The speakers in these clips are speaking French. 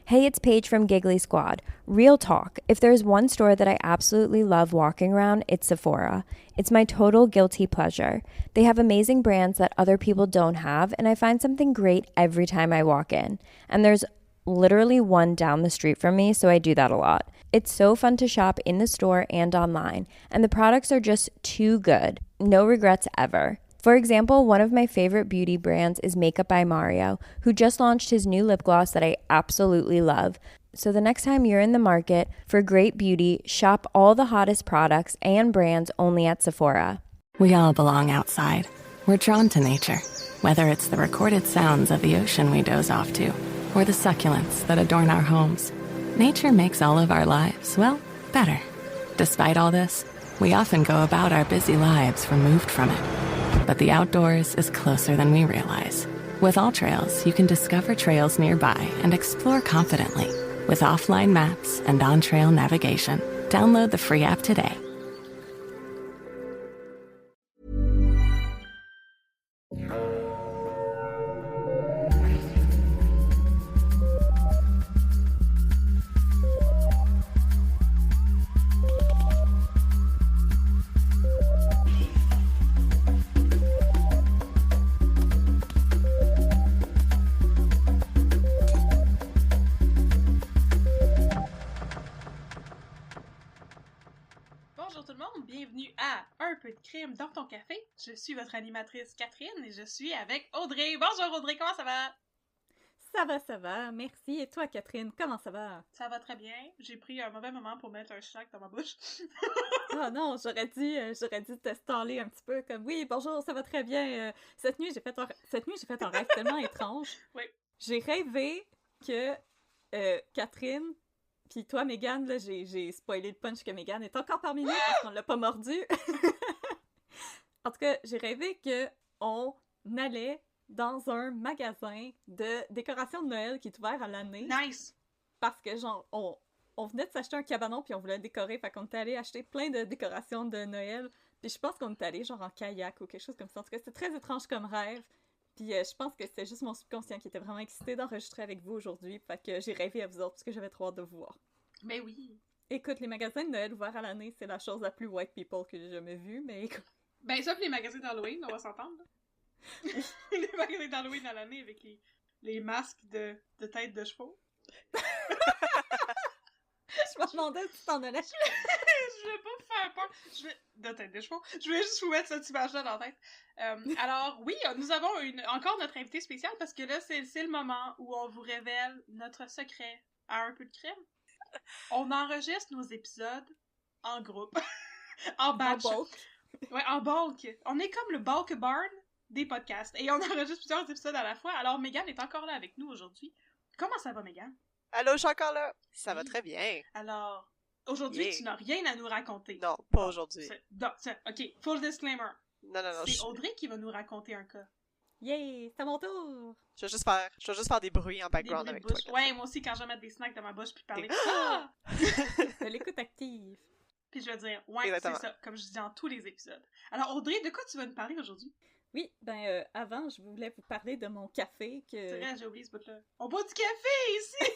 Hey, it's Paige from Giggly Squad. Real talk. If there's one store that I absolutely love walking around, it's Sephora. It's my total guilty pleasure. They have amazing brands that other people don't have, and I find something great every time I walk in. And there's literally one down the street from me, so I do that a lot. It's so fun to shop in the store and online, and the products are just too good. No regrets ever. For example, one of my favorite beauty brands is Makeup by Mario, who just launched his new lip gloss that I absolutely love. So the next time you're in the market for great beauty, shop all the hottest products and brands only at Sephora. We all belong outside. We're drawn to nature, whether it's the recorded sounds of the ocean we doze off to, or the succulents that adorn our homes. Nature makes all of our lives, well, better. Despite all this, we often go about our busy lives removed from it. But the outdoors is closer than we realize. With AllTrails, you can discover trails nearby and explore confidently. With offline maps and on-trail navigation, download the free app today. Bonjour tout le monde, bienvenue à Un peu de crime dans ton café. Je suis votre animatrice Catherine et je suis avec Audrey. Bonjour Audrey, comment ça va? Ça va, merci. Et toi, Catherine, comment ça va? Ça va très bien. J'ai pris un mauvais moment pour mettre un snack dans ma bouche. Oh non, j'aurais dû te staller un petit peu comme oui, bonjour, ça va très bien. Cette nuit, j'ai fait un rêve tellement étrange. Oui. J'ai rêvé que Catherine, puis toi, Mégane, là, j'ai spoilé le punch que Mégane est encore parmi nous parce qu'on l'a pas mordu. En tout cas, j'ai rêvé que on allait dans un magasin de décoration de Noël qui est ouvert à l'année. Nice! Parce que, genre, on venait de s'acheter un cabanon puis on voulait le décorer. Fait qu'on était allé acheter plein de décorations de Noël. Puis je pense qu'on était allé, genre, en kayak ou quelque chose comme ça. En tout cas, c'était très étrange comme rêve. Puis je pense que c'était juste mon subconscient qui était vraiment excité d'enregistrer avec vous aujourd'hui. Fait que j'ai rêvé à vous autres parce que j'avais trop hâte de vous voir. Mais oui! Écoute, les magasins de Noël ouverts à l'année, c'est la chose la plus white people que j'ai jamais vue, mais écoute... Ben sauf les magasins d'Halloween, on va s'entendre. Les magasins d'Halloween à l'année avec les masques de tête de chevaux. Je me demandais si tu t'en allais. Je vais pas vous faire peur. De tête de chevaux. Je voulais juste vous mettre cette image-là dans la tête. Alors, oui, nous avons encore notre invité spécial parce que là, c'est le moment où on vous révèle notre secret à un peu de crème. On enregistre nos épisodes en groupe. En batch. En bulk. Ouais, en bulk. On est comme le bulk barn des podcasts. Et on enregistre plusieurs épisodes à la fois. Alors, Mégane est encore là avec nous aujourd'hui. Comment ça va, Mégane? Allô, je suis encore là. Ça va très bien. Alors, aujourd'hui, tu n'as rien à nous raconter. Non, pas aujourd'hui. OK, full disclaimer. Non. C'est Audrey qui va nous raconter un cas. Yay, c'est à mon tour! Je vais juste faire des bruits en background avec toi. Ouais, moi aussi, quand je vais mettre des snacks dans ma bouche puis parler. Ah! De l'écoute active. Puis je vais dire, ouais, Exactement. c'est ça, comme je dis dans tous les épisodes. Alors, Audrey, de quoi tu vas nous parler aujourd'hui? Oui, avant, je voulais vous parler de mon café que... C'est vrai, j'ai oublié ce bout-là. On boit du café ici!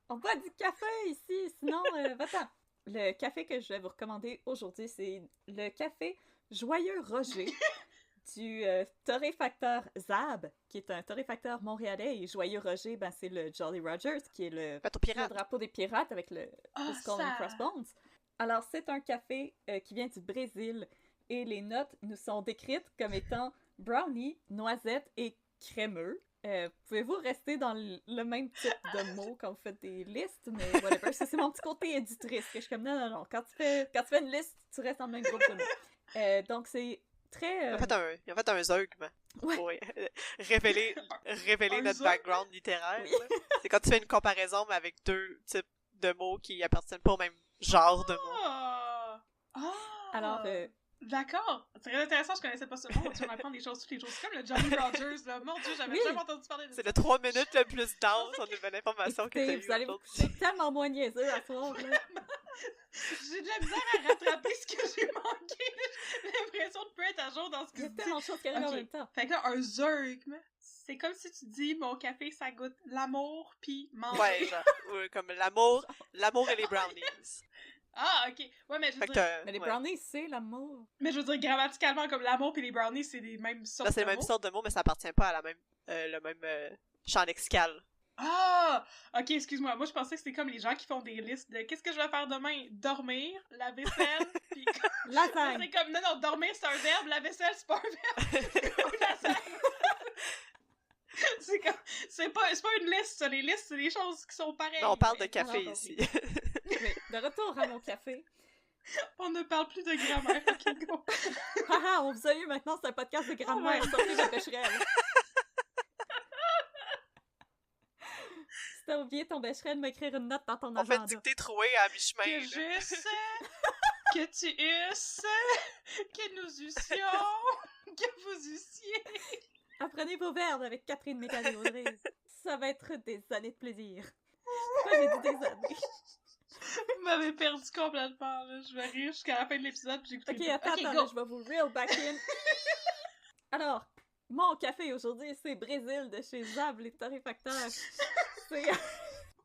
On boit du café ici, sinon, va-t'en! Le café que je vais vous recommander aujourd'hui, c'est le café Joyeux Roger du torréfacteur Zab, qui est un torréfacteur montréalais, et Joyeux Roger, ben c'est le Jolly Rogers, qui est le drapeau des pirates avec le Skull and Crossbones. Alors, c'est un café qui vient du Brésil, et les notes nous sont décrites comme étant brownie, noisette et crémeux. Pouvez-vous rester dans le même type de mots quand vous faites des listes, mais whatever. Ça, c'est mon petit côté éditrice, que je suis comme non. Quand tu fais une liste, tu restes dans le même groupe de mots. Donc, c'est très... Ils ont fait un zeugme pour révéler notre background littéraire. Oui. C'est quand tu fais une comparaison, mais avec deux types de mots qui appartiennent pas au même genre de mots. Alors, d'accord. C'est très intéressant, je connaissais pas ce mot. Tu vas m'apprendre des choses tous les jours. C'est comme le Jolly Rogers, là. Mon Dieu, j'avais jamais entendu parler de ça. C'est le 3 minutes le plus dense en nouvelle information que t'as eu vous allez vous aujourd'hui. coucher tellement moins niaiseux à soir, là. J'ai de la misère à rattraper ce que j'ai manqué. J'ai l'impression de plus être à jour dans ce que Il y a tu dis. tellement de choses qui arrivent en Ok. même temps. Fait que là, un zeugme, C'est comme si tu dis, mon café, ça goûte l'amour pis manger. Ouais, genre, ouais, comme l'amour et les brownies. Ah, ok. Ouais, mais je veux Fait que dire... Mais les ouais. brownies, c'est l'amour. Mais je veux dire, grammaticalement, comme l'amour pis les brownies, c'est les mêmes sortes Là, c'est de la même mots. sorte de mots, mais ça appartient pas à la même, le même champ lexical. Ah! Ok, excuse-moi. Moi, je pensais que c'était comme les gens qui font des listes de qu'est-ce que je vais faire demain? Dormir, la vaisselle, pis... Lasagne! C'est comme, non, dormir, c'est un verbe, la vaisselle, c'est pas un verbe. Ou lasagne. C'est comme, c'est pas une liste, ça. Les listes, c'est des choses qui sont pareilles. Non, on parle de mais- café alors, ici. Mais de retour à mon café. On ne parle plus de grammaire. Ok, go. Haha, on vous a eu maintenant, c'est un podcast de grammaire. Oh my Sortez votre Becherel. Si t'as oublié ton Becherel, m'écrire une note dans ton On fait une agenda. dictée trouée à mi-chemin. Que là. j'eusse, que tu eusses, que nous eussions, que vous eussiez. Apprenez vos verbes avec Catherine Mécanier-Audrey. Ça va être des années de plaisir. Pourquoi j'ai dit des années? Vous m'avez perdu complètement, là. Je vais rire jusqu'à la fin de l'épisode, puis j'écoute. Ok, attends, go. là, je vais vous reel back in. Alors, mon café aujourd'hui, c'est Brésil de chez Zab, les torréfacteurs. C'est...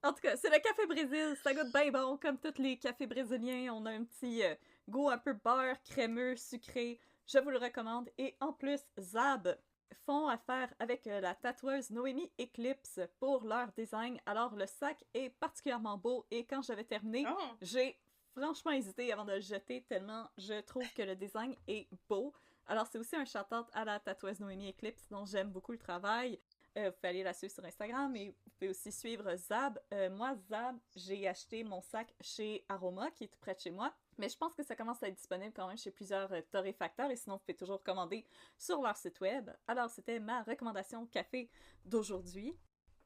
En tout cas, c'est le café Brésil. Ça goûte bien bon, comme tous les cafés brésiliens. On a un petit goût un peu beurre, crémeux, sucré. Je vous le recommande. Et en plus, Zab font affaire avec la tatoueuse Noémie Eclipse pour leur design. Alors, le sac est particulièrement beau et quand j'avais terminé, Oh. j'ai franchement hésité avant de le jeter tellement je trouve que le design est beau. Alors, c'est aussi un shout-out à la tatoueuse Noémie Eclipse dont j'aime beaucoup le travail. Vous pouvez aller la suivre sur Instagram et vous pouvez aussi suivre Zab. Moi, Zab, j'ai acheté mon sac chez Aroma qui est tout près de chez moi. Mais je pense que ça commence à être disponible quand même chez plusieurs torréfacteurs et sinon vous pouvez toujours commander sur leur site web. Alors, c'était ma recommandation café d'aujourd'hui.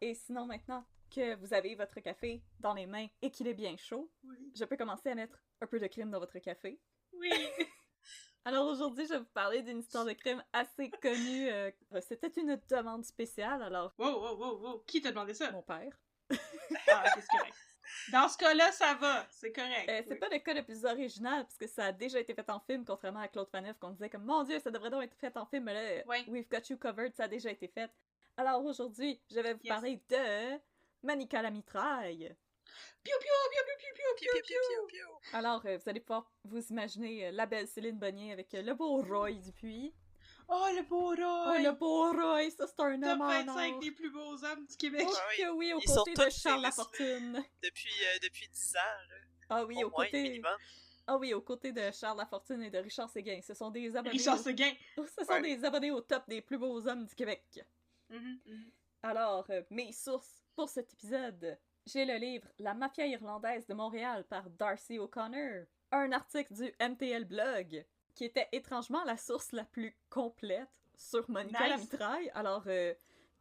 Et sinon, maintenant que vous avez votre café dans les mains et qu'il est bien chaud, Oui. je peux commencer à mettre un peu de crème dans votre café. Oui. Alors aujourd'hui, je vais vous parler d'une histoire de crime assez connue. C'était une demande spéciale, alors Wow. Qui t'a demandé ça? mon père. Ah, ok, c'est correct. Dans ce cas-là, ça va. C'est correct. C'est pas le cas le plus original, parce que ça a déjà été fait en film, contrairement à Claude Faneuf, qu'on disait comme « Mon Dieu, ça devrait donc être fait en film, mais là, Ouais. we've got you covered, ça a déjà été fait. » Alors aujourd'hui, je vais vous Yes. parler de Manika la mitraille. Piou, piou, piou. Alors, vous allez pouvoir vous imaginer la belle Céline Bonnier avec le beau Roy Dupuis. Oh, le beau Oh, Roy! le beau Roy, ça c'est un Top homme en 25 or. des plus beaux hommes du Québec. Oh Ouais, que oui, aux ils sont côtés tous de Charles chez Lafortune. Depuis 10 ans, là. Ah oui, Au aux moins, côtés... minimum. Ah oui, aux côtés de Charles Lafortune et de Richard Séguin. Ce sont des abonnés... Richard Séguin. Ce sont Ouais. des abonnés au top des plus beaux hommes du Québec. Mhm. Alors, mes sources pour cet épisode. J'ai le livre La mafia irlandaise de Montréal par Darcy O'Connor. Un article du MTL Blog, qui était étrangement la source la plus complète sur Monica la Nice. mitraille. Alors,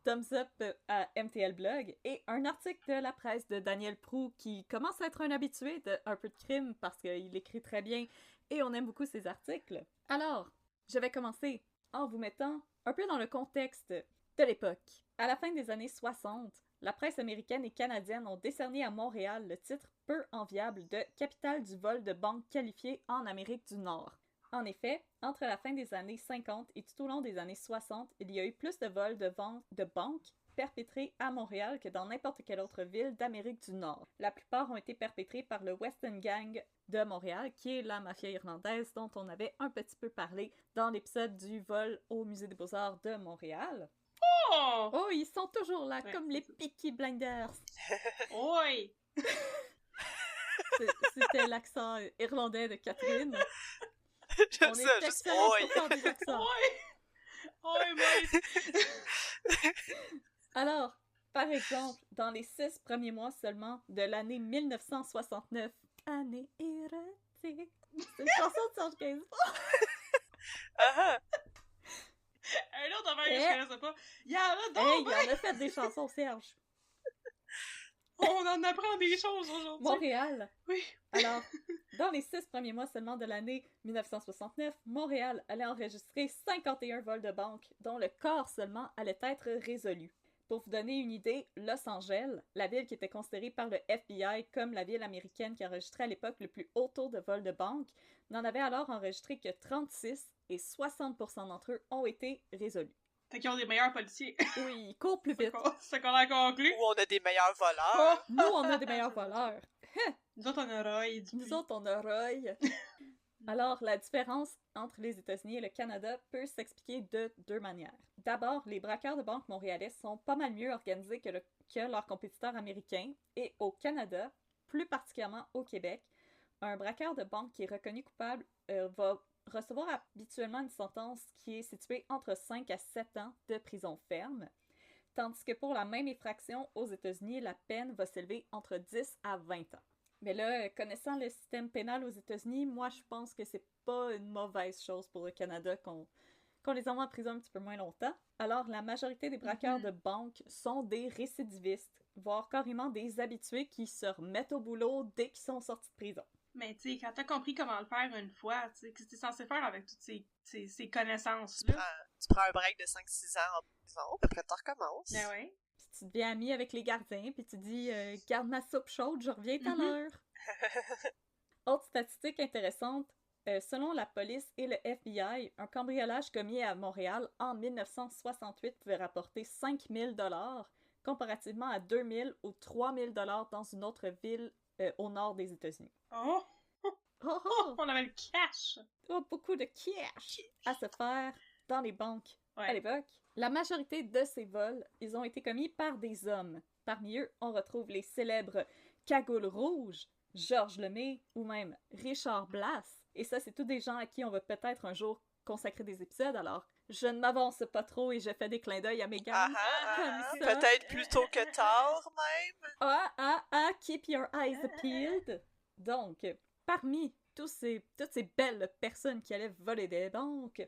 thumbs up à MTL Blog. Et un article de la presse de Daniel Proulx, qui commence à être un habitué de Un peu de crime, parce qu'il écrit très bien, et on aime beaucoup ses articles. Alors, je vais commencer en vous mettant un peu dans le contexte de l'époque. À la fin des années 60, la presse américaine et canadienne ont décerné à Montréal le titre peu enviable de capitale du vol de banque qualifié en Amérique du Nord. En effet, entre la fin des années 50 et tout au long des années 60, il y a eu plus de vols de banques perpétrés à Montréal que dans n'importe quelle autre ville d'Amérique du Nord. La plupart ont été perpétrés par le Western Gang de Montréal, qui est la mafia irlandaise dont on avait un petit peu parlé dans l'épisode du vol au Musée des Beaux-Arts de Montréal. Oh! Oh, ils sont toujours là, Ouais, comme c'est les ça. Peaky Blinders. Oi! C'était l'accent irlandais de Catherine. J'aime On ça, est juste excellents oi. pour faire des accents. Oi, boy! Alors, par exemple, dans les 6 premiers mois seulement de l'année 1969, année érotique. C'est une chanson de Serge Gainsbourg. Ah, Un autre affaire que je Eh. connaissais pas. Il y en a Hey, donc! il en a fait des chansons, Serge. On en apprend des choses aujourd'hui. Montréal. Oui. Alors, dans les 6 premiers mois seulement de l'année 1969, Montréal allait enregistrer 51 vols de banque, dont le quart seulement allait être résolu. Pour vous donner une idée, Los Angeles, la ville qui était considérée par le FBI comme la ville américaine qui enregistrait à l'époque le plus haut taux de vols de banque, n'en avait alors enregistré que 36 et 60% d'entre eux ont été résolus. Fait qu'ils ont des meilleurs policiers. Oui, ils courent plus vite. C'est ce qu'on a conclu. Ou on a des meilleurs voleurs. Nous, on a des meilleurs voleurs. Nous autres, on a Roy. Nous autres, on a Roy. Alors, la différence entre les États-Unis et le Canada peut s'expliquer de deux manières. D'abord, les braqueurs de banque montréalais sont pas mal mieux organisés que leurs compétiteurs américains. Et au Canada, plus particulièrement au Québec, un braqueur de banque qui est reconnu coupable va recevoir habituellement une sentence qui est située entre 5 à 7 ans de prison ferme. Tandis que pour la même infraction aux États-Unis, la peine va s'élever entre 10 à 20 ans. Mais là, connaissant le système pénal aux États-Unis, moi, je pense que c'est pas une mauvaise chose pour le Canada qu'on les envoie en prison un petit peu moins longtemps. Alors, la majorité des braqueurs de banque sont des récidivistes, voire carrément des habitués qui se remettent au boulot dès qu'ils sont sortis de prison. Mais tu sais, quand t'as compris comment le faire une fois, tu sais, qu'est-ce que t'es censé faire avec toutes ces connaissances-là? Tu prends un break de 5-6 ans en prison, puis après tu recommences. Ben ouais. Puis tu deviens ami avec les gardiens, puis tu dis « Garde ma soupe chaude, je reviens tout à l'heure. » Autre statistique intéressante, selon la police et le FBI, un cambriolage commis à Montréal en 1968 pouvait rapporter 5 000 $, comparativement à 2 000 ou 3 000 $ dans une autre ville au nord des États-Unis. Oh! Oh, oh! On avait le cash! Oh, beaucoup de cash à se faire dans les banques Ouais. à l'époque. La majorité de ces vols, ils ont été commis par des hommes. Parmi eux, on retrouve les célèbres Cagoules Rouges, Georges Lemay ou même Richard Blas. Et ça, c'est tous des gens à qui on va peut-être un jour consacrer des épisodes, alors je ne m'avance pas trop et je fais des clins d'œil à mes gars. Comme ça. Peut-être plus tôt que tard, même. Keep your eyes peeled. Donc, parmi toutes ces belles personnes qui allaient voler des banques,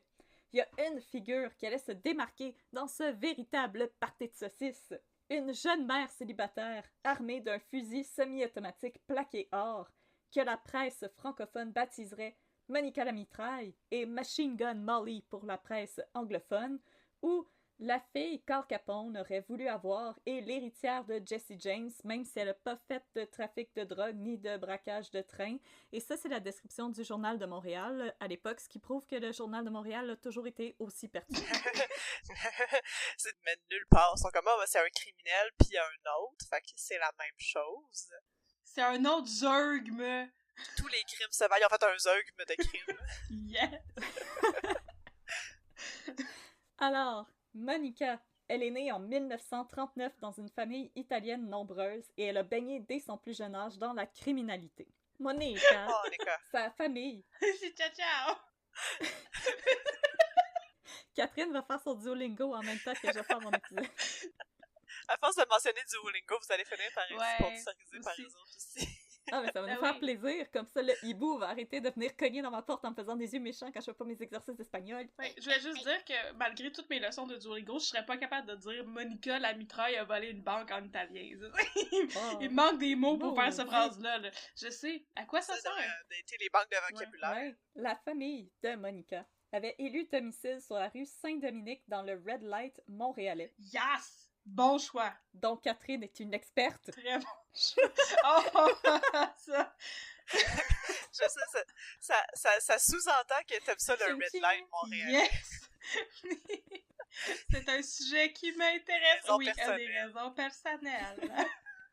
il y a une figure qui allait se démarquer dans ce véritable party de saucisses. Une jeune mère célibataire, armée d'un fusil semi-automatique plaqué or, que la presse francophone baptiserait Monica la mitraille et Machine Gun Molly pour la presse anglophone, ou la fille qu'Al Capone aurait voulu avoir et l'héritière de Jesse James, même si elle n'a pas fait de trafic de drogue ni de braquage de train. Et ça, c'est la description du Journal de Montréal à l'époque, ce qui prouve que le Journal de Montréal a toujours été aussi pertinent. C'est mais nulle part. Ils sont comme, c'est un criminel, puis il y a un autre. Fait que c'est la même chose. C'est un autre zeugme! Tous les crimes se valent. Ils ont fait un zeugme de crimes. Yes! Alors, Monica, elle est née en 1939 dans une famille italienne nombreuse et elle a baigné dès son plus jeune âge dans la criminalité. Monica, sa famille... C'est ciao! Catherine va faire son Duolingo en même temps que je vais faire mon épisode. À force de mentionner Duolingo, vous allez finir par être sponsorisé par aussi. les autres aussi. Ah, mais ça va nous faire plaisir. Comme ça, le hibou va arrêter de venir cogner dans ma porte en me faisant des yeux méchants quand je fais pas mes exercices d'espagnol. Ouais, je voulais juste dire que malgré toutes mes leçons de Duolingo, je serais pas capable de dire Monica la mitraille a volé une banque en italien. Il me manque des mots pour faire cette phrase-là. Là. Je sais. À quoi ça sert? D'être les banques de vocabulaire. Ouais. La famille de Monica avait élu domicile sur la rue Saint-Dominique dans le Red Light montréalais. Yes! Bon choix! Donc Catherine est une experte. Très bon choix! Oh! Ça! Je sais, ça sous-entend que t'aimes ça, le Red Light Montréal. Yes! C'est un sujet qui m'intéresse. Oui, à des raisons personnelles.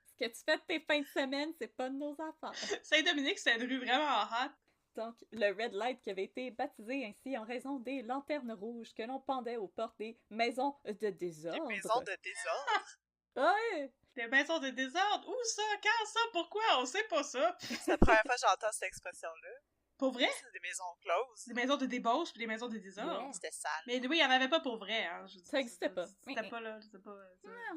Ce que tu fais de tes fins de semaine, c'est pas de nos affaires. Saint-Dominique, c'est une rue vraiment hot. Donc, le Red Light qui avait été baptisé ainsi en raison des lanternes rouges que l'on pendait aux portes des maisons de désordre. Des maisons de désordre? Ouais! Des maisons de désordre? Où ça? Quand ça? Pourquoi? On sait pas ça. C'est la première fois que j'entends cette expression-là. Pour vrai? C'est des maisons closes. Des maisons de débauche puis des maisons de désordre. Yeah. C'était sale. Mais oui, il y en avait pas pour vrai, hein. Ça existait pas. C'était pas là, c'était pas...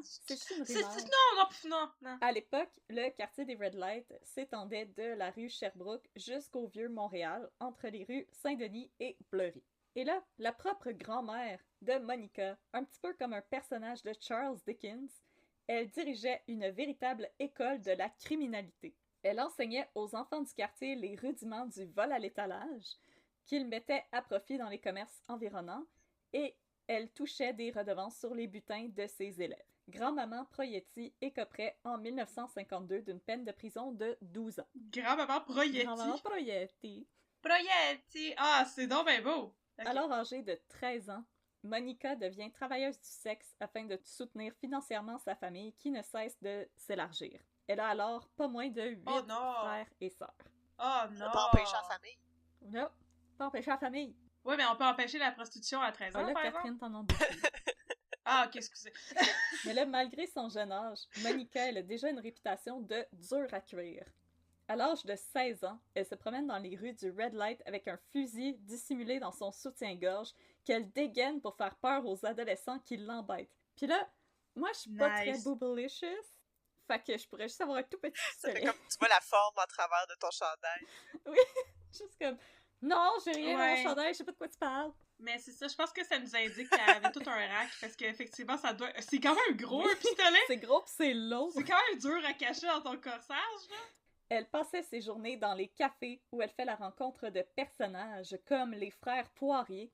C'est juste une rumeur. Non. À l'époque, le quartier des Red Light s'étendait de la rue Sherbrooke jusqu'au Vieux-Montréal, entre les rues Saint-Denis et Bleury. Et là, la propre grand-mère de Monica, un petit peu comme un personnage de Charles Dickens, elle dirigeait une véritable école de la criminalité. Elle enseignait aux enfants du quartier les rudiments du vol à l'étalage, qu'ils mettaient à profit dans les commerces environnants, et elle touchait des redevances sur les butins de ses élèves. Grand-maman Proietti écoperait en 1952 d'une peine de prison de 12 ans. Grand-maman Proietti. Grand-maman Proietti. Proietti! Ah, c'est donc ben beau! Okay. Alors âgée de 13 ans, Monica devient travailleuse du sexe afin de soutenir financièrement sa famille qui ne cesse de s'élargir. Elle a alors pas moins de 8 frères et sœurs. Oh non! On peut empêcher la famille. Non, pas empêcher la famille. Oui, mais on peut empêcher la prostitution à 13 ans, là, par Catherine, exemple. t'en as beaucoup. Ah, ok, excusez. Mais là, malgré son jeune âge, Monica, elle a déjà une réputation de dure à cuire. À l'âge de 16 ans, elle se promène dans les rues du Red Light avec un fusil dissimulé dans son soutien-gorge qu'elle dégaine pour faire peur aux adolescents qui l'embêtent. Puis là, moi, je suis pas très boobylicious, fait que je pourrais juste avoir un tout petit Ça fait pistolet. comme tu vois la forme à travers de ton chandail. Oui, juste comme... Non, j'ai rien dans mon chandail, je sais pas de quoi tu parles. Mais c'est ça, je pense que ça nous indique qu'elle avait tout un rack, parce qu'effectivement, ça doit... C'est quand même gros, un pistolet! C'est gros pis c'est long. C'est quand même dur à cacher dans ton corsage, là! Elle passait ses journées dans les cafés où elle fait la rencontre de personnages comme les frères Poirier,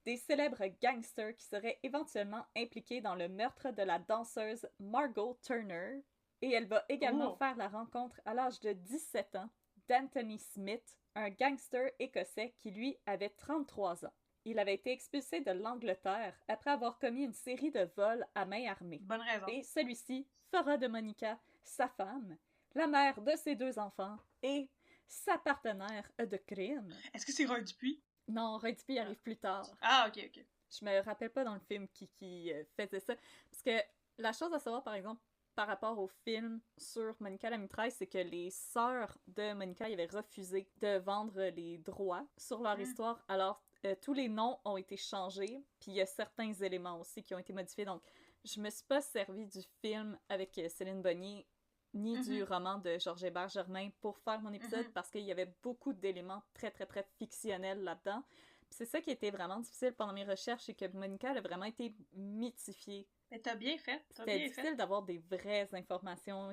des célèbres gangsters qui seraient éventuellement impliqués dans le meurtre de la danseuse Margot Turner. Et elle va également faire la rencontre à l'âge de 17 ans d'Anthony Smith, un gangster écossais qui, lui, avait 33 ans. Il avait été expulsé de l'Angleterre après avoir commis une série de vols à main armée. Bonne raison. Et celui-ci fera de Monica sa femme, la mère de ses 2 enfants et sa partenaire de crime. Est-ce que c'est Roy Dupuis? Non, Roy Dupuis arrive plus tard. Ah, ok, ok. Je me rappelle pas dans le film qui faisait ça. Parce que la chose à savoir, par exemple, par rapport au film sur Monica la mitraille, c'est que les sœurs de Monica avaient refusé de vendre les droits sur leur histoire. Alors, tous les noms ont été changés, puis il y a certains éléments aussi qui ont été modifiés. Donc, je me suis pas servi du film avec Céline Bonnier ni du roman de Georges Hébert Germain pour faire mon épisode parce qu'il y avait beaucoup d'éléments très, très, très fictionnels là-dedans. Puis c'est ça qui était vraiment difficile pendant mes recherches, c'est que Monica elle a vraiment été mythifiée. Mais t'as bien fait, C'était difficile d'avoir des vraies informations.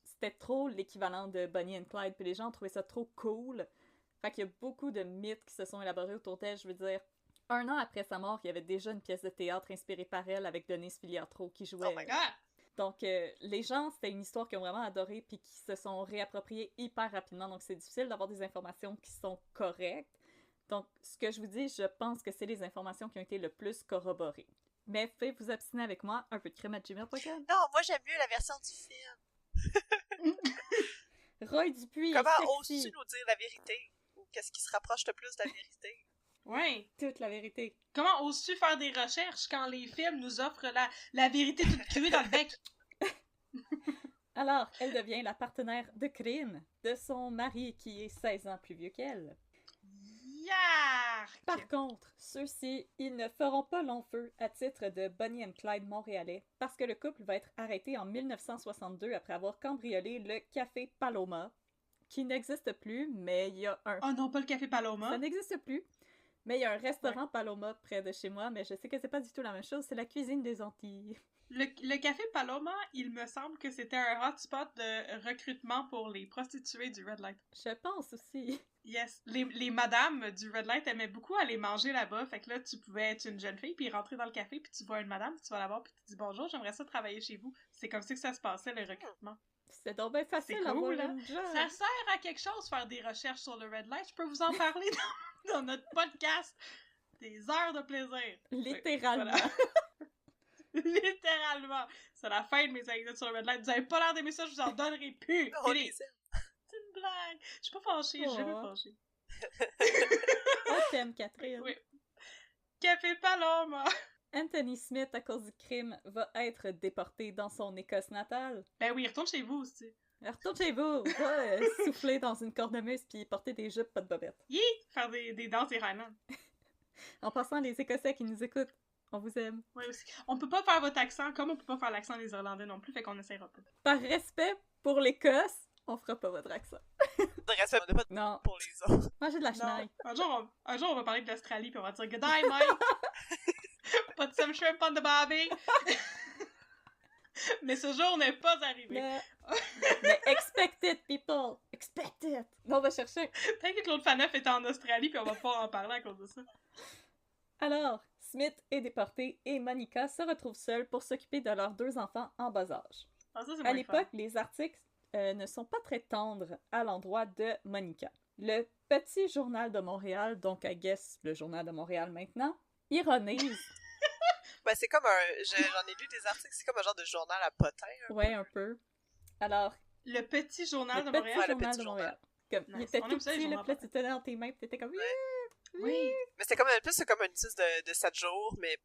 C'était trop l'équivalent de Bonnie and Clyde, puis les gens trouvaient ça trop cool. Fait qu'il y a beaucoup de mythes qui se sont élaborés autour d'elle. Je veux dire, 1 an après sa mort, il y avait déjà une pièce de théâtre inspirée par elle avec Denise Filiatro qui jouait. Oh my god! Donc, les gens, c'était une histoire qu'ils ont vraiment adorée puis qui se sont réappropriées hyper rapidement. Donc, c'est difficile d'avoir des informations qui sont correctes. Donc, ce que je vous dis, je pense que c'est les informations qui ont été le plus corroborées. Mais faites vous obstiner avec moi, un peu de crème à gmail.com. Non, moi j'aime mieux la version du film. Roy Dupuis Comment est oses-tu sexy. nous dire la vérité? Ou qu'est-ce qui se rapproche le plus de la vérité? Ouais. Toute la vérité. Comment oses-tu faire des recherches quand les films nous offrent la vérité toute crue dans le bec? Alors, elle devient la partenaire de crime de son mari qui est 16 ans plus vieux qu'elle. Yark! Par contre, ceux-ci, ils ne feront pas long feu à titre de Bonnie and Clyde montréalais parce que le couple va être arrêté en 1962 après avoir cambriolé le Café Paloma, qui n'existe plus, mais il y a un... Oh non, pas le Café Paloma. Ça n'existe plus, mais il y a un restaurant Paloma près de chez moi, mais je sais que c'est pas du tout la même chose, c'est la cuisine des Antilles. Le Café Paloma, il me semble que c'était un hotspot de recrutement pour les prostituées du Red Light. Je pense aussi. Yes. Les madames du Red Light aimaient beaucoup aller manger là-bas. Fait que là, tu pouvais être une jeune fille, puis rentrer dans le café, puis tu vois une madame, puis tu vas la voir, puis tu dis « Bonjour, j'aimerais ça travailler chez vous. » C'est comme ça que ça se passait, le recrutement. C'est donc bien facile C'est à cool, avoir hein? une job. Ça sert à quelque chose, faire des recherches sur le Red Light. Je peux vous en parler dans notre podcast. Des heures de plaisir. Littéralement. Voilà. Littéralement. C'est la fin de mes anecdotes sur le Red Light. Vous avez pas l'air d'aimer ça, je vous en donnerai plus. On Fini. les aime. C'est une blague. Je suis pas fâchée, je suis jamais fâchée. On t'aime, Catherine. Oui. Café Paloma. Anthony Smith, à cause du crime, va être déporté dans son Écosse natale. Ben oui, retourne chez vous aussi. Retourne chez vous, va souffler dans une cornemuse puis porter des jupes pas de bobettes. Yee! Faire des danses des Highlands. En passant, les Écossais qui nous écoutent, on vous aime. Oui, aussi. On peut pas faire votre accent comme on peut pas faire l'accent des Irlandais non plus, fait qu'on essaiera pas. Par respect pour l'Écosse, on fera pas votre accent. De respect, on n'a pas Non, pour les autres. mangez de la Non. chenaille. Un jour, on va parler de l'Australie, puis on va dire « Good day, Mike! Put some shrimp on the barbie! » Mais ce jour n'est pas arrivé. Mais expect it, people! Expect it! Non, on va chercher. Peut-être que Claude Faneuf était en Australie, puis on va pas en parler à cause de ça. Alors, Smith est déporté et Monica se retrouve seule pour s'occuper de leurs 2 enfants en bas âge. Ah, ça, c'est À moins l'époque, les articles ne sont pas très tendres à l'endroit de Monica. Le Petit Journal de Montréal, donc I guess le Journal de Montréal maintenant, ironise Ben, c'est comme j'en ai lu des articles, c'est comme un genre de journal à potin. Ouais, un peu. Alors, Le petit journal le de petit Montréal. le journal petit de Montréal. Comme, il Nice. était On tout aime ça, les petit, là, journaux puis là, tu tenais dans tes mains, puis t'étais comme... Oui. Mais c'était comme un peu, c'est comme une notice de 7 jours, mais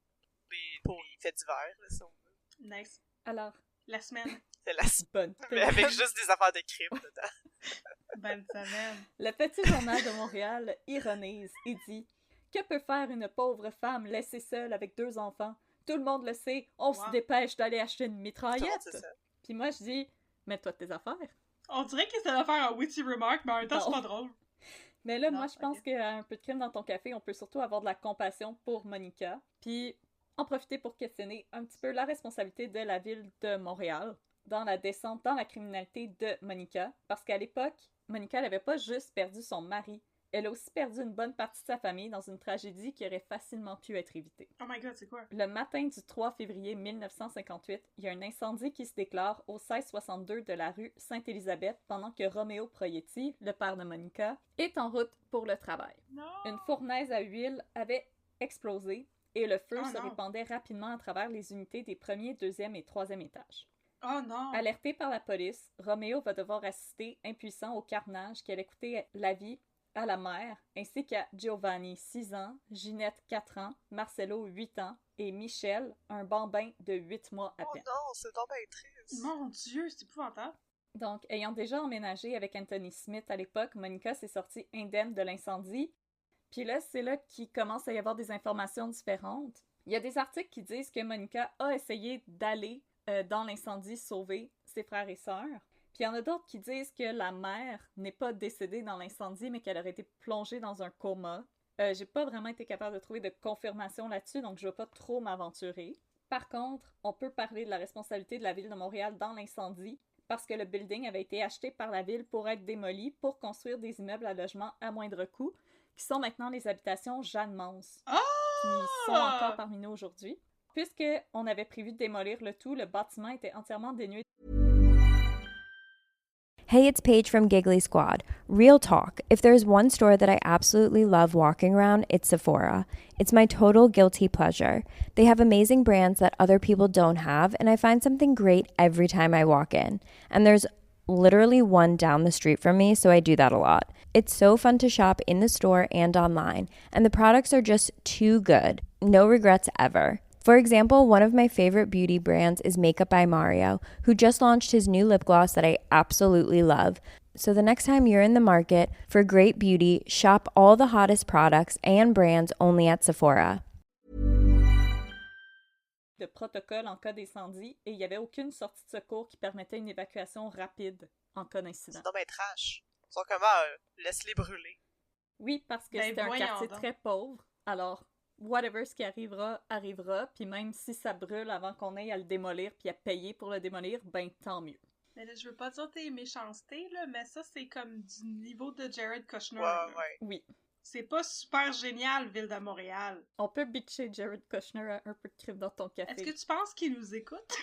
pour les faits divers, là, si on veut. Nice. Alors, La semaine. C'est la bonne. mais avec juste des affaires de crime dedans. Bonne semaine. Le petit journal de Montréal ironise et dit « Que peut faire une pauvre femme laissée seule avec 2 enfants? Tout le monde le sait, on se Wow. dépêche d'aller acheter une Tout le monde mitraillette. sait ça. » Puis moi, je dis « Mets-toi de tes affaires. On dirait que ça va faire un witty remark, mais en même temps, c'est Non. pas drôle. » Mais là, Non, moi, je pense ok. qu'à un peu de crime dans ton café, on peut surtout avoir de la compassion pour Monica, puis en profiter pour questionner un petit peu la responsabilité de la ville de Montréal dans la descente dans la criminalité de Monica, parce qu'à l'époque, Monica n'avait pas juste perdu son mari, elle a aussi perdu une bonne partie de sa famille dans une tragédie qui aurait facilement pu être évitée. Oh my god, c'est quoi? Le matin du 3 février 1958, il y a un incendie qui se déclare au 1662 de la rue Sainte-Élisabeth pendant que Romeo Proietti, le père de Monica, est en route pour le travail. Non! Une fournaise à huile avait explosé et le feu Oh se non. répandait rapidement à travers les unités des premiers, deuxième et troisième étages. Oh non! Alerté par la police, Romeo va devoir assister impuissant au carnage qui allait coûter la vie à la mère, ainsi qu'à Giovanni, 6 ans, Ginette, 4 ans, Marcello, 8 ans, et Michel, un bambin de 8 mois à Oh peine. non, c'est donc bien triste. Mon Dieu, c'est épouvantable. Donc, ayant déjà emménagé avec Anthony Smith à l'époque, Monica s'est sortie indemne de l'incendie. Puis là, c'est là qu'il commence à y avoir des informations différentes. Il y a des articles qui disent que Monica a essayé d'aller dans l'incendie sauver ses frères et sœurs. Puis il y en a d'autres qui disent que la mère n'est pas décédée dans l'incendie, mais qu'elle aurait été plongée dans un coma. J'ai pas vraiment été capable de trouver de confirmation là-dessus, donc je vais pas trop m'aventurer. Par contre, on peut parler de la responsabilité de la ville de Montréal dans l'incendie, parce que le building avait été acheté par la ville pour être démoli pour construire des immeubles à logement à moindre coût, qui sont maintenant les habitations Jeanne Mance, qui sont encore parmi nous aujourd'hui. Puisqu'on avait prévu de démolir le tout, le bâtiment était entièrement dénué. Hey, it's Paige from Giggly Squad. Real talk. If there's one store that I absolutely love walking around, it's Sephora. It's my total guilty pleasure. They have amazing brands that other people don't have, and I find something great every time I walk in. And there's literally one down the street from me, so I do that a lot. It's so fun to shop in the store and online, and the products are just too good. No regrets ever. For example, one of my favorite beauty brands is Makeup by Mario, who just launched his new lip gloss that I absolutely love. So the next time you're in the market for great beauty, shop all the hottest products and brands only at Sephora. De protocole en cas d'incendie et il n'y avait aucune sortie de secours qui permettait une évacuation rapide en cas d'incident. C'est donc bien trash. Ils sont comment, laisse-les brûler. Oui, parce que Ben, c'était un voyons quartier donc. très pauvre. Alors, whatever ce qui arrivera, arrivera. Puis même si ça brûle avant qu'on aille à le démolir puis à payer pour le démolir, ben tant mieux. Mais là, je veux pas dire tes méchancetés, là, mais ça, c'est comme du niveau de Jared Kushner. Ouais, là. ouais. Oui. C'est pas super génial, Ville de Montréal. On peut bitcher Jared Kushner à un peu de crime dans ton café. Est-ce que tu penses qu'il nous écoute?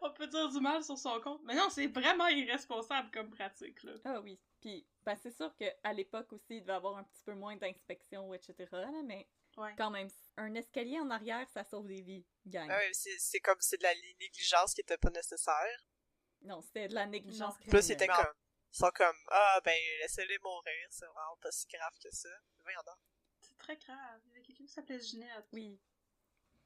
On peut dire du mal sur son compte. Mais non, c'est vraiment irresponsable comme pratique, là. Ah oui. Puis, ben c'est sûr qu'à l'époque aussi, il devait y avoir un petit peu moins d'inspection, etc. Là, mais Ouais. quand même, un escalier en arrière, ça sauve des vies, gang. Ah ouais, c'est comme c'est de la négligence qui était pas nécessaire. Non, c'était de la négligence Non. Puis là, c'était criminelle. comme. Ils sont comme, ah, ben, laissez-les mourir, c'est vraiment pas si grave que ça. Voyons donc. C'est très grave. Il y avait quelqu'un qui s'appelait Ginette. Oui.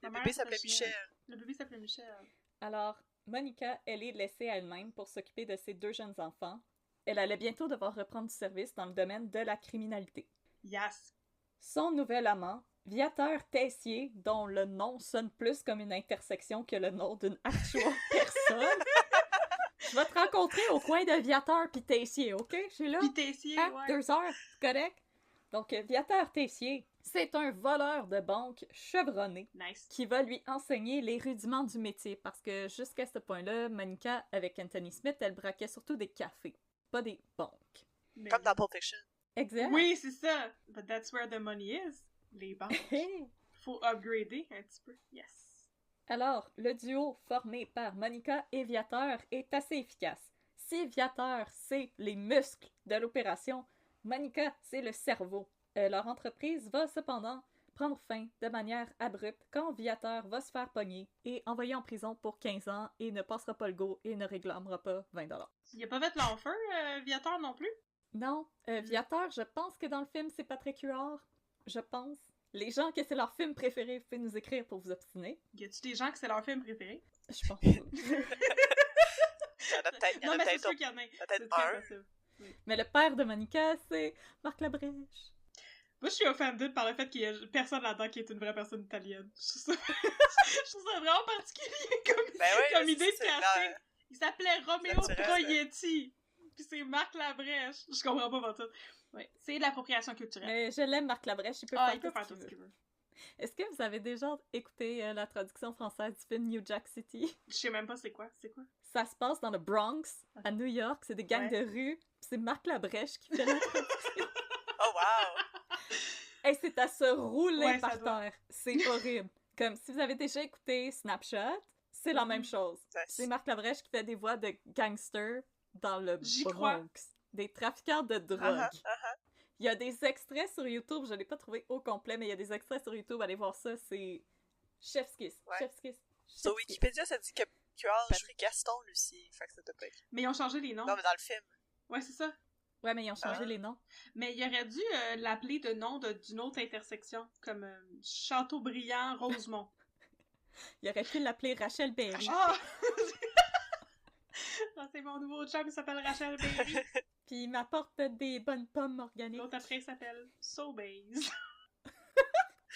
Ma Le mère bébé s'appelait Ginette. Michel. Le bébé s'appelait Michel. Alors, Monica, elle est laissée à elle-même pour s'occuper de ses 2 jeunes enfants. Elle allait bientôt devoir reprendre du service dans le domaine de la criminalité. Yes. Son nouvel amant, Viateur Tessier, dont le nom sonne plus comme une intersection que le nom d'une actuelle personne. Je vais te rencontrer au coin de Viateur pis Tessier, ok? Je suis là. Pis Tessier, Hein? ouais. 2 heures, c'est correct? Donc, Viateur Tessier, c'est un voleur de banque chevronné Nice. qui va lui enseigner les rudiments du métier parce que jusqu'à ce point-là, Monica, avec Anthony Smith, elle braquait surtout des cafés, pas des banques. Mais- Comme dans Pulp Fiction. Exact. Oui, c'est ça. But that's where the money is. Les banques. Faut upgrader un petit peu. Yes. Alors, le duo formé par Monica et Viateur est assez efficace. Si Viateur, c'est les muscles de l'opération, Monica, c'est le cerveau. Leur entreprise va cependant prendre fin de manière abrupte quand Viator va se faire pogner et envoyer en prison pour 15 ans et ne passera pas le go et ne réclamera pas 20$. Il a pas fait l'enfer, Viator non plus? Non, Viator, je pense que dans le film, c'est Patrick Huard. Je pense. Les gens que c'est leur film préféré, vous pouvez nous écrire pour vous obstiner. Y a-tu des gens que c'est leur film préféré? Je pense. Il y en a peut-être Non, mais c'est sûr qu'il y en a. peut-être C'est très un. possible. Mais le père de Monica, c'est Marc Labrèche. Moi, je suis offended par le fait qu'il y a personne là-dedans qui est une vraie personne italienne. Je trouve ça vraiment particulier comme idée de casting. Il s'appelait Romeo Proietti. Puis c'est Marc Labrèche. Je comprends pas votre tout. Ouais, c'est de l'appropriation culturelle. Mais je l'aime, Marc Labrèche, il peut Il peut faire faire tout tout ce ce qu'il qu'il veut. veut. Est-ce que vous avez déjà écouté la traduction française du film New Jack City? Je sais même pas c'est quoi. C'est quoi? Ça se passe dans le Bronx, à New York, c'est des gangs de rue, pis c'est Marc Labrèche qui fait la traduction. Oh wow! Hey, c'est à se rouler ça par doit. terre. C'est horrible. Comme si vous avez déjà écouté Snapshot, c'est la même chose. C'est Marc Labrèche qui fait des voix de gangsters dans le J'y Bronx. crois. Des trafiquants de drogue. Il y a des extraits sur YouTube, je l'ai pas trouvé au complet, mais il y a des extraits sur YouTube, allez voir ça, c'est chef's kiss. Ouais. Chef's kiss. Sur Wikipédia, ça dit que joue Gaston, Lucie. Fait que ça doit pas être. Mais ils ont changé les noms. Non, mais dans le film. Ouais, c'est ça. Ouais, mais ils ont changé les noms. Mais il aurait dû l'appeler de nom d'une autre intersection, comme Châteaubriand, Rosemont. Il aurait pu l'appeler Rachel Berry. Ah! Ah, c'est mon nouveau chum, il s'appelle Rachel Berry. Puis il m'apporte des bonnes pommes organiques. L'autre après, il s'appelle Sobeys.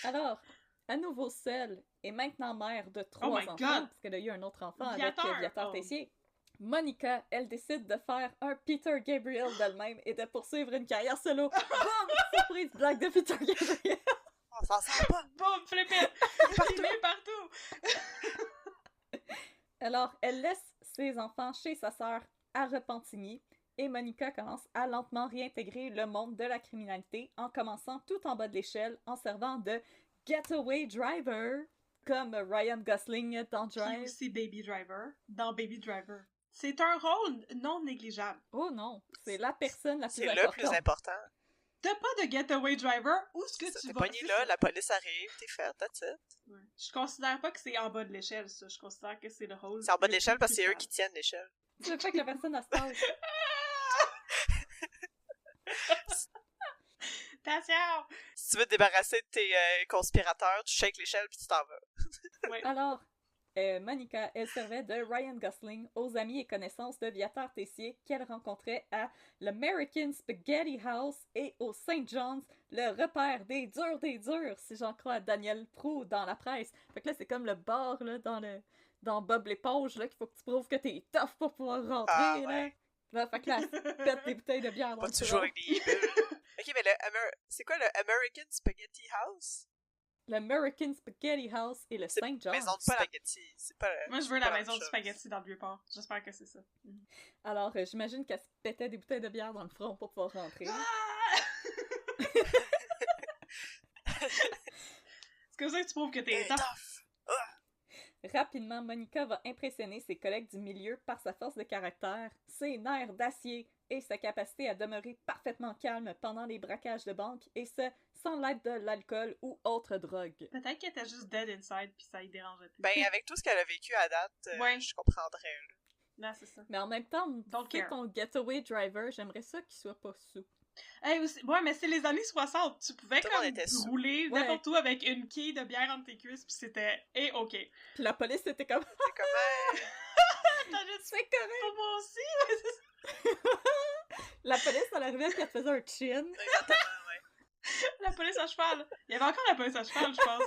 Alors, à nouveau seule et maintenant mère de 3 Oh my enfants, God! parce qu'elle a eu un autre enfant Viator! avec Viator Oh. Tessier. Monica, elle décide de faire un Peter Gabriel d'elle-même et de poursuivre une carrière solo. Boum! Surprise blague de Peter Gabriel! On s'en sort pas! Boum, flip it! Filmé partout! Alors, elle laisse ses enfants chez sa sœur à Repentigny et Monica commence à lentement réintégrer le monde de la criminalité en commençant tout en bas de l'échelle en servant de getaway driver comme Ryan Gosling dans Puis Drive. aussi Baby Driver, dans Baby Driver. C'est un rôle non négligeable. Oh non, c'est la personne la plus C'est le importante. plus important. T'as pas de getaway driver, où est-ce que tu T'es vas? pogné C'est là, ça. la police arrive, t'es fait, that's it. Ouais. Je considère pas que c'est en bas de l'échelle, ça. Je considère que c'est le rôle. C'est en bas de le l'échelle plus parce que c'est eux crucial. qui tiennent l'échelle. C'est le fait que la personne a stage. Attention! Si tu veux te débarrasser de tes conspirateurs, tu shakes l'échelle puis tu t'en vas. Ouais. Alors, Monica, elle servait de Ryan Gosling aux amis et connaissances de Viator Tessier qu'elle rencontrait à l'American Spaghetti House et au St. John's, le repère des durs, si j'en crois à Daniel Proulx dans la presse. Fait que là, c'est comme le bar là, dans Bob l'éponge là, qu'il faut que tu prouves que t'es tough pour pouvoir rentrer. Ah, là. ouais. Là, fait que là, elle pète des bouteilles de bière dans Pas le toujours front. avec des bulles. Ok, mais c'est quoi le American Spaghetti House? L'American Spaghetti House et le C'est St. John's. Maison de spaghetti. C'est pas le... Moi, je veux pas la la maison même du chose. spaghetti dans le Vieux-Port. J'espère que c'est ça. Alors, j'imagine qu'elle se pétait des bouteilles de bière dans le front pour pouvoir rentrer. Ah! C'est comme ça que tu prouves que t'es Hey, tough. tough. Rapidement, Monica va impressionner ses collègues du milieu par sa force de caractère, ses nerfs d'acier et sa capacité à demeurer parfaitement calme pendant les braquages de banque, et ce, sans l'aide de l'alcool ou autre drogue. Peut-être qu'elle était juste dead inside puis ça y dérangeait plus. Ben, avec tout ce qu'elle a vécu à date, Ouais. je comprendrais. Là. Non, c'est ça. Mais en même temps, Don't tu sais, care. ton getaway driver, j'aimerais ça qu'il soit pas sous. Hey, aussi, ouais, mais c'est les années 60. Tu pouvais Tout le monde comme était sous. rouler Ouais. n'importe où avec une quille de bière entre tes cuisses, puis c'était OK. Puis la police était comme C'est comme... T'as juste c'est correct! pour moi aussi. La police, elle arrivait puis elle te faisait un chin. Exactement, ouais. La police à cheval. Il y avait encore la police à cheval, je pense.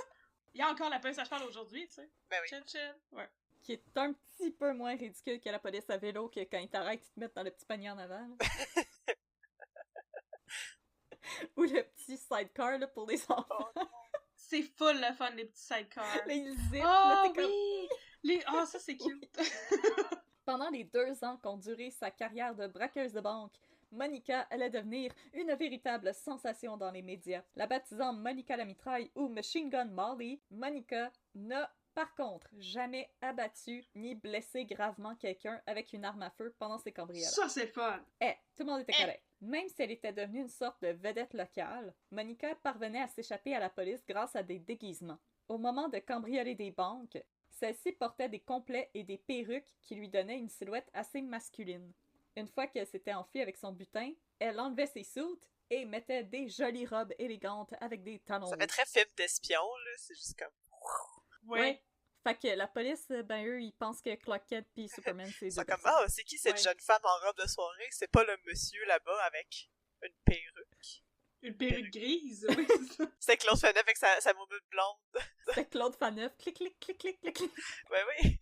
Il y a encore la police à cheval aujourd'hui, tu sais. Ben oui. Chill, chill. Ouais. Qui est un petit peu moins ridicule que la police à vélo, que quand ils t'arrêtent, ils te mettent dans le petit panier en avant. là. Ou le petit sidecar là, pour les enfants. C'est full le fun, les petits sidecars. Là, ils zippent, là, Oh t'es comme... oui! Oh, ça c'est cute. Pendant les 2 ans qu'ont duré sa carrière de braqueuse de banque, Monica allait devenir une véritable sensation dans les médias. La baptisant Monica la mitraille ou Machine Gun Molly, Monica n'a par contre, jamais abattu ni blessé gravement quelqu'un avec une arme à feu pendant ses cambriolages. Ça, c'est fun! Tout le monde était correct. Même si elle était devenue une sorte de vedette locale, Monica parvenait à s'échapper à la police grâce à des déguisements. Au moment de cambrioler des banques, celle-ci portait des complets et des perruques qui lui donnaient une silhouette assez masculine. Une fois qu'elle s'était enfuie avec son butin, elle enlevait ses soutes et mettait des jolies robes élégantes avec des talons. Ça fait très film d'espion, là. C'est juste comme... Ouais. Fait que la police, ben eux, ils pensent que Clark Kent pis Superman, c'est C'est deux comme, personnes. c'est qui cette Ouais. jeune femme en robe de soirée? C'est pas le monsieur là-bas avec une perruque. Une perruque grise, oui, c'est ça. C'est Claude Faneuf avec sa moumoute blonde. C'était Claude Faneuf. Clic, clic, clic, clic, clic, clic. Ouais, oui.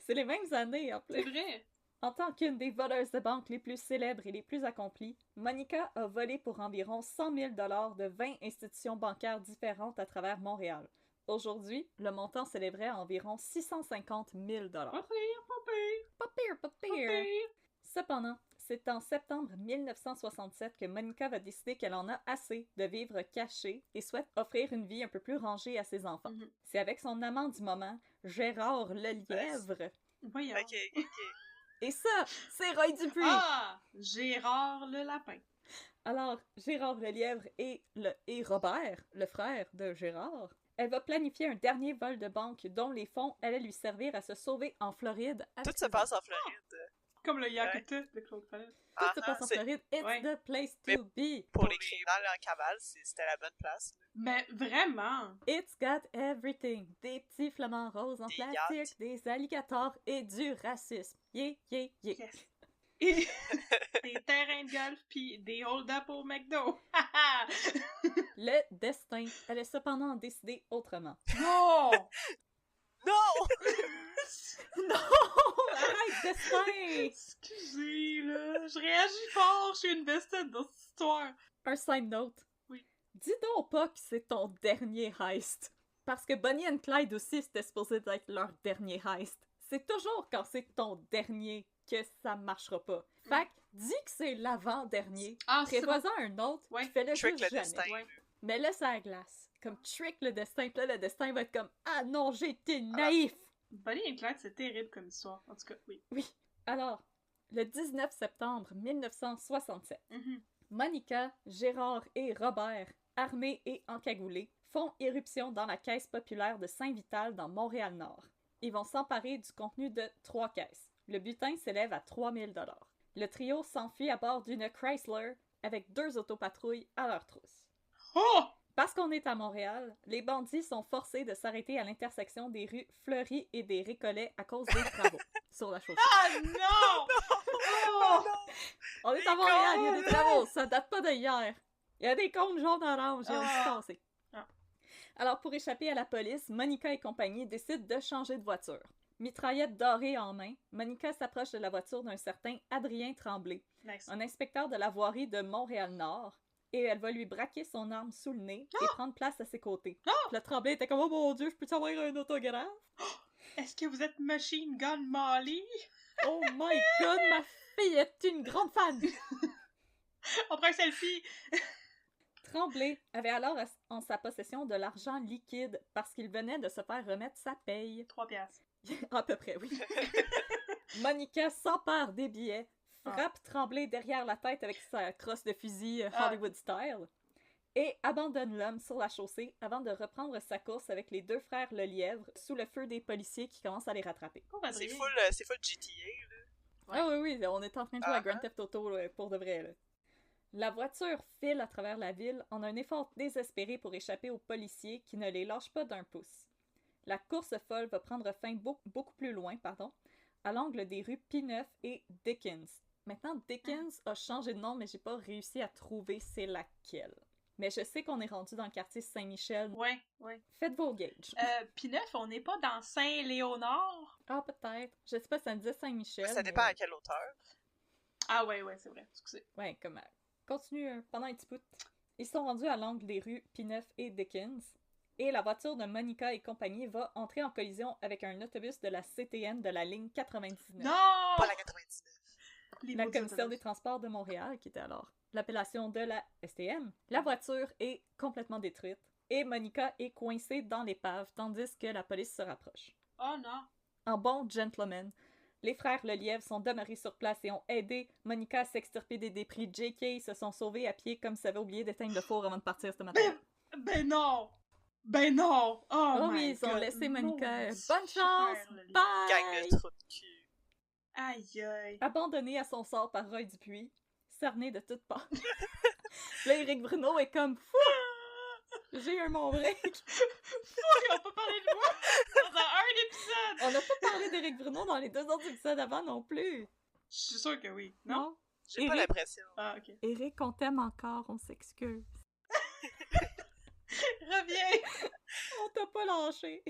C'est les mêmes années, en C'est plus. vrai. En tant qu'une des voleuses de banque les plus célèbres et les plus accomplies, Monica a volé pour environ 100 000 $ de 20 institutions bancaires différentes à travers Montréal. Aujourd'hui, le montant s'élèverait à environ 650 000 Pas $. pire, pas pire, Pas pire, pas pas pire. pire. Cependant, c'est en septembre 1967 que Monica va décider qu'elle en a assez de vivre cachée et souhaite offrir une vie un peu plus rangée à ses enfants. Mhm. C'est avec son amant du moment, Gérard Lelièvre. Voyons. Ok. Et ça, c'est Roy Dupuis! Ah! Gérard le lapin. Alors, Gérard Lelièvre et Robert, le frère de Gérard, elle va planifier un dernier vol de banque dont les fonds allaient lui servir à se sauver en Floride. avec Tout se ses passe enfants. en Floride. Comme le Yakuta de Claude Faneuf. Tout se passe en c'est- Floride. It's Ouais. the place Mais to be. Pour les criminels en cavale, c'était la bonne place. Mais vraiment! It's got everything. Des petits flamants roses en Des plastique, yachts. des alligators et du racisme. Yeah, yeah, yeah. Yes. Et des terrains de golf pis des hold-up au McDo. Haha! Le destin allait cependant décider autrement. Non! Non! Non! Arrête, destin! Excusez, là. Je réagis fort. Je suis une vested dans cette histoire. Un side note. Oui. Dis donc pas que c'est ton dernier heist. Parce que Bonnie and Clyde aussi, c'était supposé être leur dernier heist. C'est toujours quand c'est ton dernier que ça marchera pas. Fait que dis que c'est l'avant-dernier. Ah, c'est bon. Prévois-en un autre, Ouais. puis fais-le Trick juste le jamais. destin. Ouais. Mets-le sur la glace. Comme trick le destin, puis là, le destin va être comme « Ah non, j'ai été naïf! Bonnie et Clyde, c'est terrible comme histoire. En tout cas, oui. Oui. Alors, le 19 septembre 1967, Mhm. Monica, Gérard et Robert, armés et encagoulés, font irruption dans la caisse populaire de Saint-Vital dans Montréal-Nord. Ils vont s'emparer du contenu de 3 caisses. Le butin s'élève à 3 000 $. Le trio s'enfuit à bord d'une Chrysler avec 2 autopatrouilles à leur trousse. Oh! Parce qu'on est à Montréal, les bandits sont forcés de s'arrêter à l'intersection des rues Fleury et des Récollets à cause des travaux sur la chaussée. Ah non! Oh! On est à Montréal, il y a des travaux, ça date pas d'hier. Il y a des cônes jaunes-orange, il y a Ah. du passé. Ah. Alors, pour échapper à la police, Monica et compagnie décident de changer de voiture. Mitraillette dorée en main, Monica s'approche de la voiture d'un certain Adrien Tremblay, Nice. un inspecteur de la voirie de Montréal-Nord, et elle va lui braquer son arme sous le nez et prendre place à ses côtés. Puis le Tremblay était comme « Oh mon Dieu, je peux avoir un autographe? Est-ce que vous êtes Machine Gun Molly? Oh my God, ma fille est une grande fan! » On prend un selfie! Tremblay avait alors en sa possession de l'argent liquide parce qu'il venait de se faire remettre sa paye. 3 piastres. À peu près, oui. Monica s'empare des billets, frappe Tremblay derrière la tête avec sa crosse de fusil Hollywood style et abandonne l'homme sur la chaussée avant de reprendre sa course avec les 2 frères Lelièvre sous le feu des policiers qui commencent à les rattraper. Oh, C'est Adrien. full GTA, là. Ouais. Ah oui, oui, on est en train de jouer à Grand Ah. Theft Auto là, pour de vrai. Là. La voiture file à travers la ville en un effort désespéré pour échapper aux policiers qui ne les lâchent pas d'un pouce. La course folle va prendre fin beaucoup plus loin, à l'angle des rues P9 et Dickens. Maintenant, Dickens a changé de nom, mais j'ai pas réussi à trouver c'est laquelle. Mais je sais qu'on est rendu dans le quartier Saint-Michel. Ouais, ouais. Faites vos gages. P9, on n'est pas dans Saint-Léonard? Ah, peut-être. Je sais pas, ça me disait Saint-Michel. Ça dépend à quelle hauteur. Ah ouais, ouais, c'est vrai. Excusez. Ouais, comme... Continue pendant un petit bout. Ils sont rendus à l'angle des rues P9 et Dickens, et la voiture de Monica et compagnie va entrer en collision avec un autobus de la CTN de la ligne 99. Non! Pas la 99. Les La maudits Commission autobus. des transports de Montréal, qui était alors l'appellation de la STM. La voiture est complètement détruite. et Monica est coincée dans l'épave tandis que la police se rapproche. Oh non! En bon gentleman, les frères Lelièvre sont demeurés sur place et ont aidé Monica à s'extirper des débris. JK, ils se sont sauvés à pied comme s'ils avaient oublié d'éteindre le four avant de partir ce matin. Ben non! Ben non! Oh, Oh my oui, ils ont God. laissé Monica. Maudit Bonne chance! frère, le Gang Bye! de trous de cul. Aïe aïe! Abandonné à son sort par Roy Dupuis, cerné de toutes parts. Là, Éric Bruno est comme fou! J'ai eu mon break! On peut parler de moi dans un épisode! On n'a pas parlé d'Éric Bruno dans les 2 autres épisodes avant non plus! Je suis sûre que oui. Non? J'ai pas Éric- l'impression. Ah, ok. Éric, on t'aime encore, on s'excuse. Reviens! On t'a pas lâché!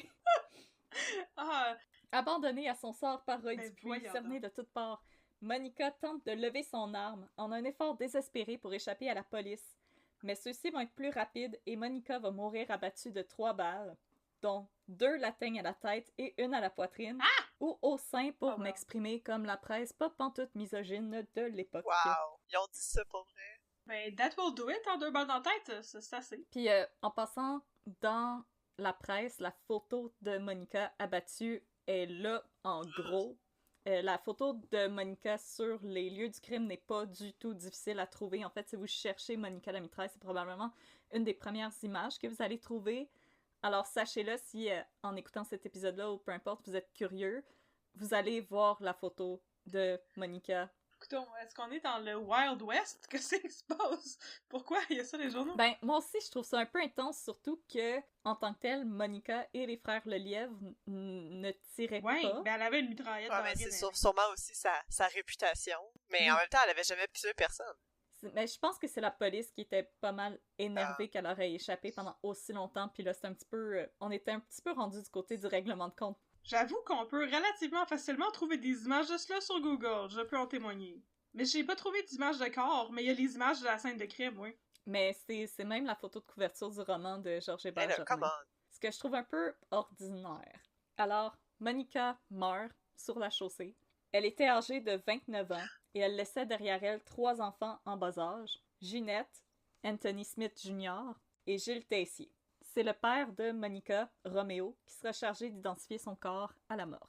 Ah, Abandonnée à son sort par Roy Ben, Dupuis, voyons cernée de toutes parts, Monica tente de lever son arme en un effort désespéré pour échapper à la police. Mais ceux-ci vont être plus rapides et Monica va mourir abattue de 3 balles, dont 2 l'atteignent à la tête et 1 à la poitrine, ou au sein pour Oh, wow. m'exprimer comme la presse pas pantoute misogyne de l'époque. Wow! Ils ont dit ça pour vrai. ben, that will do it en 2 balles dans la tête, c'est assez. Puis en passant dans la presse, la photo de Monica abattue est là en gros. La photo de Monica sur les lieux du crime n'est pas du tout difficile à trouver. En fait, si vous cherchez Monica la mitraille, c'est probablement une des premières images que vous allez trouver. Alors sachez-le, si en écoutant cet épisode-là, ou peu importe, vous êtes curieux, vous allez voir la photo de Monica. Écoutons, est-ce qu'on est dans le Wild West? Qu'est-ce qui se passe? Pourquoi il y a ça les journaux? Ben, moi aussi, je trouve ça un peu intense, surtout que, en tant que tel, Monica et les frères Lelièvre ne tiraient Ouais, pas. ben elle avait une mitraillette Ouais, dans mais la c'est gueule. sûrement aussi sa réputation. Mais Oui. en même temps, elle avait jamais tué personne. Mais je pense que c'est la police qui était pas mal énervée qu'elle aurait échappé pendant aussi longtemps, puis là, c'est un petit peu... on était un petit peu rendu du côté du règlement de compte. J'avoue qu'on peut relativement facilement trouver des images de cela sur Google, je peux en témoigner. Mais j'ai pas trouvé d'images de corps, mais il y a les images de la scène de crime, oui. Mais c'est même la photo de couverture du roman de Georges Mais Hébert là, Germain. come on. Ce que je trouve un peu ordinaire. Alors, Monica meurt sur la chaussée. Elle était âgée de 29 ans et elle laissait derrière elle 3 enfants en bas âge, Ginette, Anthony Smith Jr. et Gilles Tessier. C'est le père de Monica, Roméo, qui sera chargé d'identifier son corps à la morgue.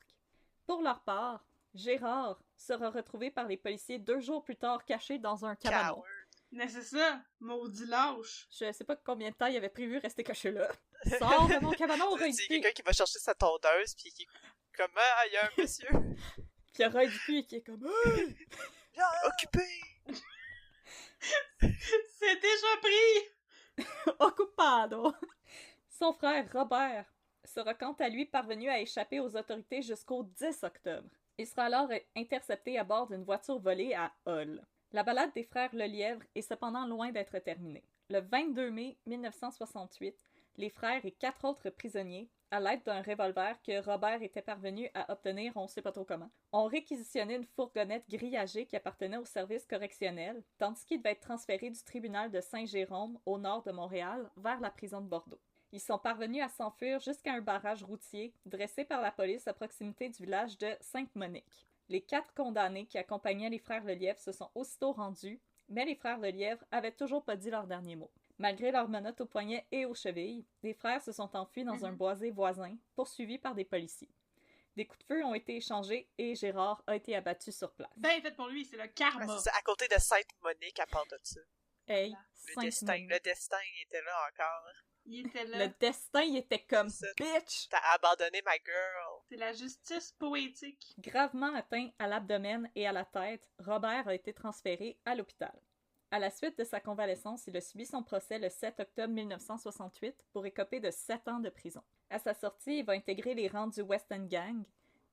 Pour leur part, Gérard sera retrouvé par les policiers 2 jours plus tard caché dans un cabanon. Coward. Mais c'est ça, maudit lâche. Je sais pas combien de temps il avait prévu rester caché là. Sors de mon cabanon, Roy C'est Dupuis! quelqu'un qui va chercher sa tondeuse, puis qui est comme, ah, il y a un monsieur. Puis il y a Roy Dupuis qui est comme Occupé! C'est déjà pris! Occupado! Son frère Robert sera quant à lui parvenu à échapper aux autorités jusqu'au 10 octobre. Il sera alors intercepté à bord d'une voiture volée à Hull. La balade des frères Lelièvre est cependant loin d'être terminée. Le 22 mai 1968, les frères et 4 autres prisonniers, à l'aide d'un revolver que Robert était parvenu à obtenir on sait pas trop comment, ont réquisitionné une fourgonnette grillagée qui appartenait au service correctionnel, tandis qu'il devait être transféré du tribunal de Saint-Jérôme, au nord de Montréal, vers la prison de Bordeaux. Ils sont parvenus à s'enfuir jusqu'à un barrage routier dressé par la police à proximité du village de Sainte-Monique. Les 4 condamnés qui accompagnaient les frères Lelièvre se sont aussitôt rendus, mais les frères Lelièvre avaient toujours pas dit leur dernier mot. Malgré leurs menottes aux poignets et aux chevilles, les frères se sont enfuis dans un boisé voisin, poursuivis par des policiers. Des coups de feu ont été échangés et Gérard a été abattu sur place. Ben fait pour lui, c'est le Ouais, karma. c'est ça, à côté de Sainte-Monique, à part de ça. Hey, Le destin était là encore. Il était Le là. destin, il était comme C'est ça. bitch! T'as abandonné ma girl. C'est la justice poétique. Gravement atteint à l'abdomen et à la tête, Robert a été transféré à l'hôpital. À la suite de sa convalescence, il a subi son procès le 7 octobre 1968 pour écoper de 7 ans de prison. À sa sortie, il va intégrer les rangs du West End Gang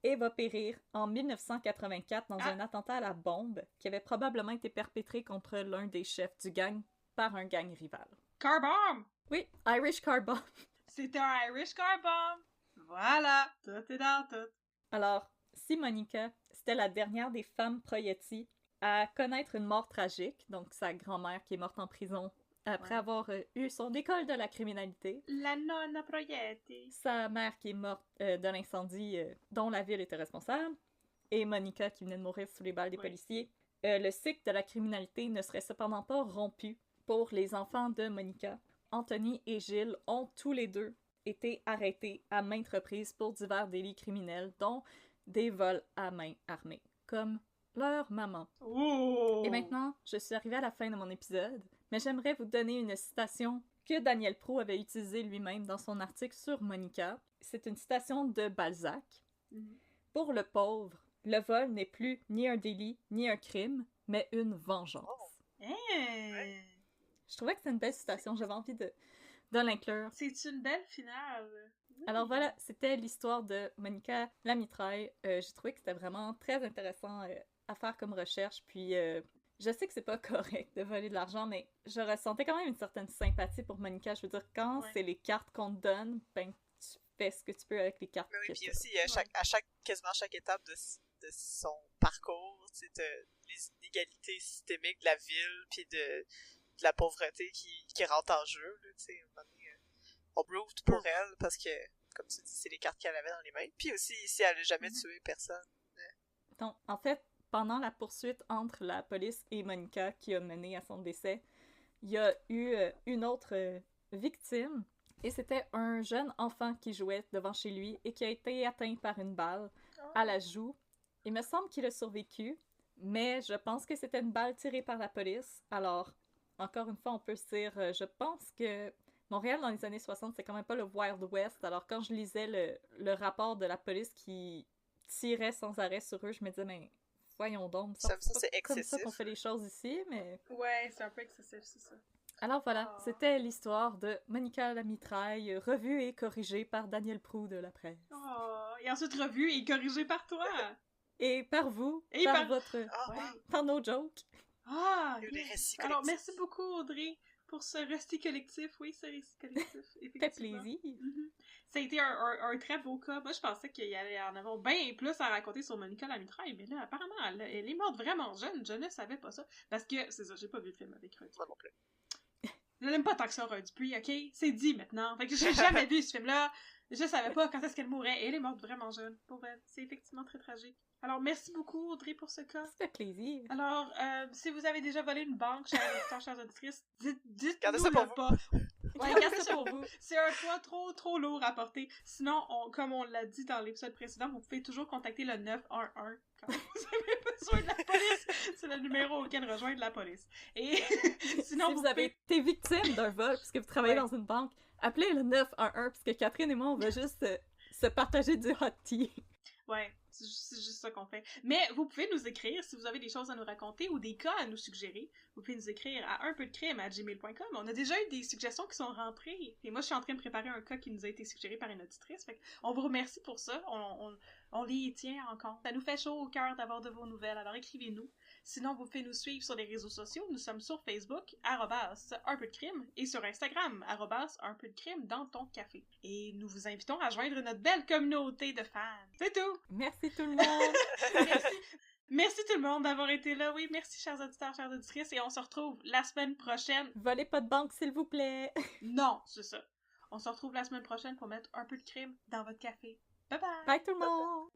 et va périr en 1984 dans un attentat à la bombe qui avait probablement été perpétré contre l'un des chefs du gang par un gang rival. Car bomb! Oui, Irish Car Bomb. C'était un Irish car bomb! Voilà! Tout est dans tout. Alors, si Monica, c'était la dernière des femmes Proietti à connaître une mort tragique, donc sa grand-mère qui est morte en prison après avoir eu son école de la criminalité, La nonna Proietti. sa mère qui est morte de l'incendie dont la ville était responsable, et Monica qui venait de mourir sous les balles des policiers, le cycle de la criminalité ne serait cependant pas rompu pour les enfants de Monica, Anthony et Gilles ont tous les deux été arrêtés à maintes reprises pour divers délits criminels, dont des vols à main armée, comme leur maman. Oh! Et maintenant, je suis arrivée à la fin de mon épisode, mais j'aimerais vous donner une citation que Daniel Proulx avait utilisée lui-même dans son article sur Monica. C'est une citation de Balzac. Pour le pauvre, le vol n'est plus ni un délit ni un crime, mais une vengeance. Hey! Je trouvais que c'était une belle citation, j'avais envie de l'inclure. C'est une belle finale. Alors voilà, c'était l'histoire de Monica Lamitraille. J'ai trouvé que c'était vraiment très intéressant à faire comme recherche, puis je sais que c'est pas correct de voler de l'argent, mais je ressentais quand même une certaine sympathie pour Monica. Je veux dire, quand c'est les cartes qu'on te donne, ben tu fais ce que tu peux avec les cartes. Oui, puis aussi, quasiment chaque étape de son parcours, tu sais, les inégalités systémiques de la ville, puis de la pauvreté qui rentre en jeu, là, tu sais, on root pour elle, parce que, comme tu dis, c'est les cartes qu'elle avait dans les mains. Puis aussi, ici, elle n'a jamais tué personne. Donc, en fait, pendant la poursuite entre la police et Monica qui a mené à son décès, il y a eu une autre victime, et c'était un jeune enfant qui jouait devant chez lui et qui a été atteint par une balle à la joue. Il me semble qu'il a survécu, mais je pense que c'était une balle tirée par la police. Alors, encore une fois, on peut se dire, je pense que Montréal dans les années 60, c'est quand même pas le Wild West. Alors, quand je lisais le rapport de la police qui tirait sans arrêt sur eux, je me disais, mais voyons donc, Ça, c'est pas comme ça excessif. qu'on fait les choses ici, mais... Ouais, c'est un peu excessif, c'est ça. Alors voilà, c'était l'histoire de Monica Lamitraille, revue et corrigée par Daniel Proulx de la presse. Oh, et ensuite revue et corrigée par toi. Et par vous, Et par par- votre... par nos jokes. Ah, Les yes. récits Alors, collectifs. merci beaucoup, Audrey, pour ce récit collectif. Oui, ce récit collectif, Fait effectivement. plaisir. Mhm. Ça a été un très beau cas. Moi, je pensais qu'il y allait en avoir bien plus à raconter sur Monica Lamitraille, mais là, apparemment, elle est morte vraiment jeune. Je ne savais pas ça. Parce que, c'est ça, j'ai pas vu le film avec Roy Dupuis. Moi non plus. Je n'aime pas tant que ça, Roy Dupuis, ok? C'est dit maintenant. Fait que j'ai jamais vu ce film-là. Je savais pas quand est-ce qu'elle mourrait. Et elle est morte vraiment jeune, pour elle. C'est effectivement très tragique. Alors, merci beaucoup, Audrey, pour ce cas. Ça fait plaisir. Alors, si vous avez déjà volé une banque, chers auditeurs, chères auditrices, Gardez ça pour dites-nous-le vous. pas. Ouais, gardez ça pour vous. C'est un poids trop lourd à porter. Sinon, comme on l'a dit dans l'épisode précédent, vous pouvez toujours contacter le 911 quand vous avez besoin de la police. C'est le numéro auquel rejoindre la police. Et sinon, Si vous avez été victime d'un vol puisque vous travaillez dans une banque, appelez le 911 puisque Catherine et moi, on va juste se partager du hot tea. Ouais, c'est juste ça qu'on fait. Mais vous pouvez nous écrire si vous avez des choses à nous raconter ou des cas à nous suggérer. Vous pouvez nous écrire à unpeudecrime@gmail.com. On a déjà eu des suggestions qui sont rentrées. Et moi, je suis en train de préparer un cas qui nous a été suggéré par une auditrice. Fait on vous remercie pour ça. On les tient en compte. Ça nous fait chaud au cœur d'avoir de vos nouvelles. Alors écrivez-nous. Sinon, vous pouvez nous suivre sur les réseaux sociaux. Nous sommes sur Facebook, @unpeudecrime, et sur Instagram, @unpeudecrime dans ton café. Et nous vous invitons à joindre notre belle communauté de fans. C'est tout! Merci tout le monde! Merci. Merci tout le monde d'avoir été là. Oui, merci chers auditeurs, chères auditrices. Et on se retrouve la semaine prochaine. Volez pas de banque, s'il vous plaît! Non, c'est ça. On se retrouve la semaine prochaine pour mettre un peu de crime dans votre café. Bye bye! Bye tout le monde!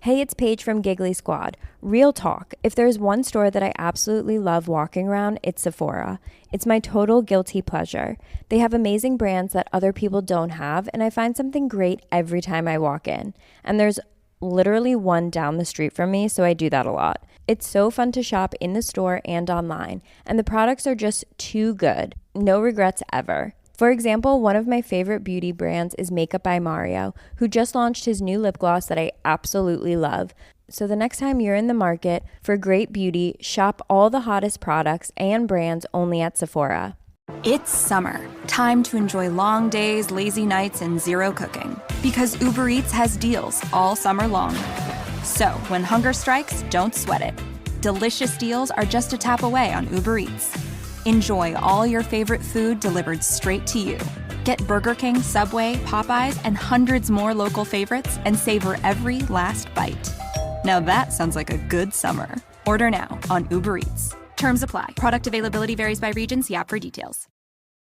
Hey, it's Paige from Giggly Squad. Real talk. If there's one store that I absolutely love walking around, it's Sephora. It's my total guilty pleasure. They have amazing brands that other people don't have, and I find something great every time I walk in. And there's literally one down the street from me, so I do that a lot. It's so fun to shop in the store and online, and the products are just too good. No regrets ever. For example, one of my favorite beauty brands is Makeup by Mario, who just launched his new lip gloss that I absolutely love. So the next time you're in the market for great beauty, shop all the hottest products and brands only at Sephora. It's summer. Time to enjoy long days, lazy nights, and zero cooking. Because Uber Eats has deals all summer long. So, when hunger strikes, don't sweat it. Delicious deals are just a tap away on Uber Eats. Enjoy all your favorite food delivered straight to you. Get Burger King, Subway, Popeyes, and hundreds more local favorites and savor every last bite. Now that sounds like a good summer. Order now on Uber Eats. Terms apply. Product availability varies by region. See app for details.